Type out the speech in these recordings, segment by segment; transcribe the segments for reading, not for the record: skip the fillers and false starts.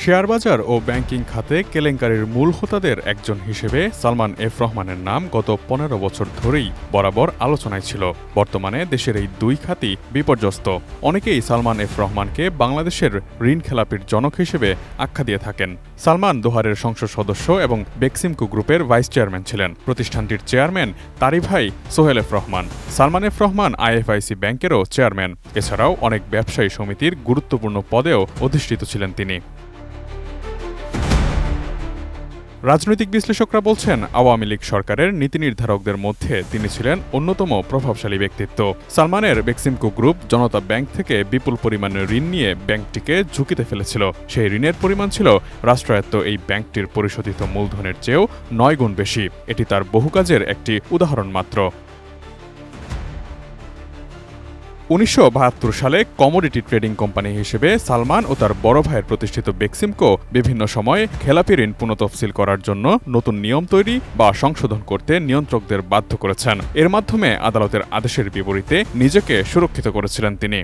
শেয়ারবাজার ও ব্যাংকিং খাতে কেলেঙ্কারির মূল হোতাদের একজন হিসেবে সালমান এফ রহমানের নাম গত ১৫ বছর ধরেই বরাবর আলোচনায় ছিল। বর্তমানে দেশের এই দুই খাতই বিপর্যস্ত। অনেকেই সালমান এফ রহমানকে বাংলাদেশের ঋণ খেলাপির জনক হিসেবে আখ্যা দিয়ে থাকেন। সালমান দোহারের সংসদ সদস্য এবং বেক্সিমকো গ্রুপের ভাইস চেয়ারম্যান ছিলেন। প্রতিষ্ঠানটির চেয়ারম্যান তারই ভাই Sohel F Rahman. Salman F Rahman IFIC ব্যাংকেরও চেয়ারম্যান। এছাড়াও অনেক ব্যবসায়ী সমিতির গুরুত্বপূর্ণ পদেও অধিষ্ঠিত ছিলেন তিনি। রাজনৈতিক বিশ্লেষকরা বলছেন, আওয়ামী লীগ সরকারের নীতি নির্ধারকদের মধ্যে তিনি ছিলেন অন্যতম প্রভাবশালী ব্যক্তিত্ব। সালমানের বেক্সিমকো গ্রুপ জনতা ব্যাংক থেকে বিপুল পরিমাণের ঋণ নিয়ে ব্যাংকটিকে ঝুঁকিতে ফেলেছিল। সেই ঋণের পরিমাণ ছিল রাষ্ট্রায়ত্ত এই ব্যাংকটির পরিশোধিত মূলধনের চেয়েও ৯ গুণ বেশি। এটি তার বহু কাজের একটি উদাহরণ মাত্র। ১৯৭২ সালে কমোডিটি ট্রেডিং কোম্পানি হিসেবে সালমান ও তার বড় ভাইয়ের প্রতিষ্ঠিত বেক্সিমকো বিভিন্ন সময়ে খেলাপি ঋণ পুনঃতফসিল করার জন্য নতুন নিয়ম তৈরি বা সংশোধন করতে নিয়ন্ত্রকদের বাধ্য করেছেন। এর মাধ্যমে আদালতের আদেশের বিপরীতে নিজেকে সুরক্ষিত করেছিলেন তিনি।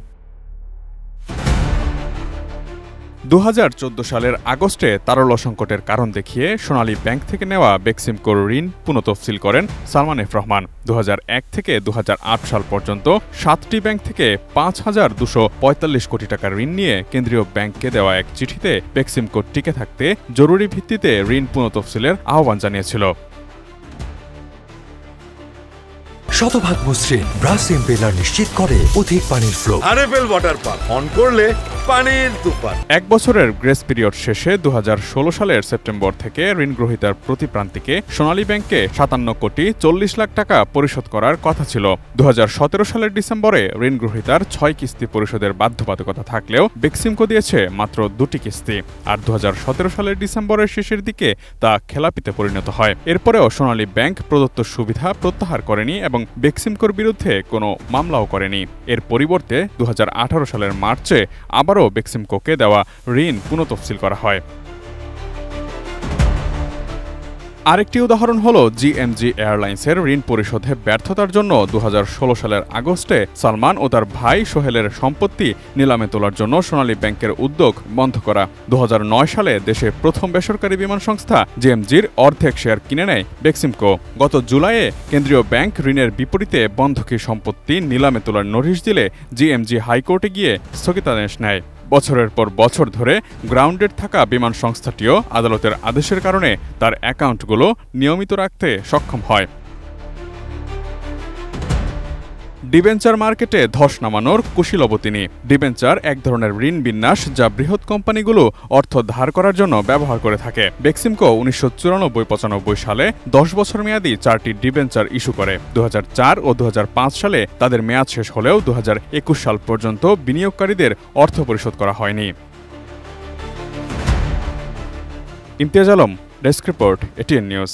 ২০১৪ সালের আগস্টে তারল্য সংকটের কারণ দেখিয়ে সোনালী ব্যাংক থেকে নেওয়া বেক্সিমকোর ঋণ পুনঃতফসিল করেন সালমান এফ রহমান। ২০০১ থেকে ২০০৮ সাল পর্যন্ত ৭টি ব্যাংক থেকে ৫,২৪৫ কোটি টাকার ঋণ নিয়ে কেন্দ্রীয় ব্যাংককে দেওয়া এক চিঠিতে বেক্সিমকো টিকে থাকতে জরুরি ভিত্তিতে ঋণ পুনঃতফসিলের আহ্বান জানিয়েছিল। শতভাগ মসৃণ ব্রাশ ইম্পেলার নিশ্চিত করে অধিক পানির flow. RFL water pump on করলে পানির তুফান। এক বছরের গ্রেস পিরিয়ড শেষে ২০১৬ সালের সেপ্টেম্বর থেকে ঋণ গ্রহীতার প্রতি প্রান্তিকে সোনালী ব্যাংকে ৫৭,৪০,০০,০০০ টাকা পরিশোধ করার কথা ছিল। ২০১৭ সালের ডিসেম্বরে ঋণ গ্রহীতার ৬ কিস্তি পরিশোধের বাধ্যবাধকতা থাকলেও বেক্সিমকো দিয়েছে মাত্র ২টি কিস্তি। আর ২০১৭ সালের ডিসেম্বরের শেষের দিকে তা খেলাপিতে পরিণত হয়। এরপরেও সোনালী ব্যাংক প্রদত্ত সুবিধা প্রত্যাহার করেনি এবং বেক্সিমকোর বিরুদ্ধে কোনো মামলাও করেনি। এর পরিবর্তে ২০১৮ সালের মার্চে আবারও বেক্সিমকোকে দেওয়া ঋণ পুনঃতফসিল করা হয়। আরেকটি উদাহরণ হল জিএমজি এয়ারলাইন্সের ঋণ পরিশোধে ব্যর্থতার জন্য ২০১৬ সালের আগস্টে সালমান ও তার ভাই সোহেলের সম্পত্তি নিলামে তোলার জন্য সোনালী ব্যাংকের উদ্যোগ বন্ধ করা। ২০০৯ সালে দেশে প্রথম বেসরকারি বিমান সংস্থা জিএমজির অর্ধেক শেয়ার কিনে নেয় বেক্সিমকো। গত জুলাইয়ে কেন্দ্রীয় ব্যাংক ঋণের বিপরীতে বন্ধকি সম্পত্তি নিলামে তোলার নোটিশ দিলে জিএমজি হাইকোর্টে গিয়ে স্থগিতাদেশ নেয়। বছরের পর বছর ধরে গ্রাউন্ডেড থাকা বিমান সংস্থাটিও আদালতের আদেশের কারণে তার অ্যাকাউন্টগুলো নিয়মিত রাখতে সক্ষম হয়। ডিবেঞ্চার মার্কেটে ধস নামানোর কুশীলব তিনি। ডিবেঞ্চার এক ধরনের ঋণ বিন্যাস যা বৃহৎ কোম্পানিগুলো অর্থ ধার করার জন্য ব্যবহার করে থাকে। বেক্সিমকো ১৯৯৪-৯৫ সালে ১০ বছর মেয়াদী ৪টি ডিবেঞ্চার ইস্যু করে। ২০০৪ ও ২০০৫ সালে তাদের মেয়াদ শেষ হলেও ২০২১ সাল পর্যন্ত বিনিয়োগকারীদের অর্থ পরিশোধ করা হয়নি। Imtiaz Alam, desk report, ATN news.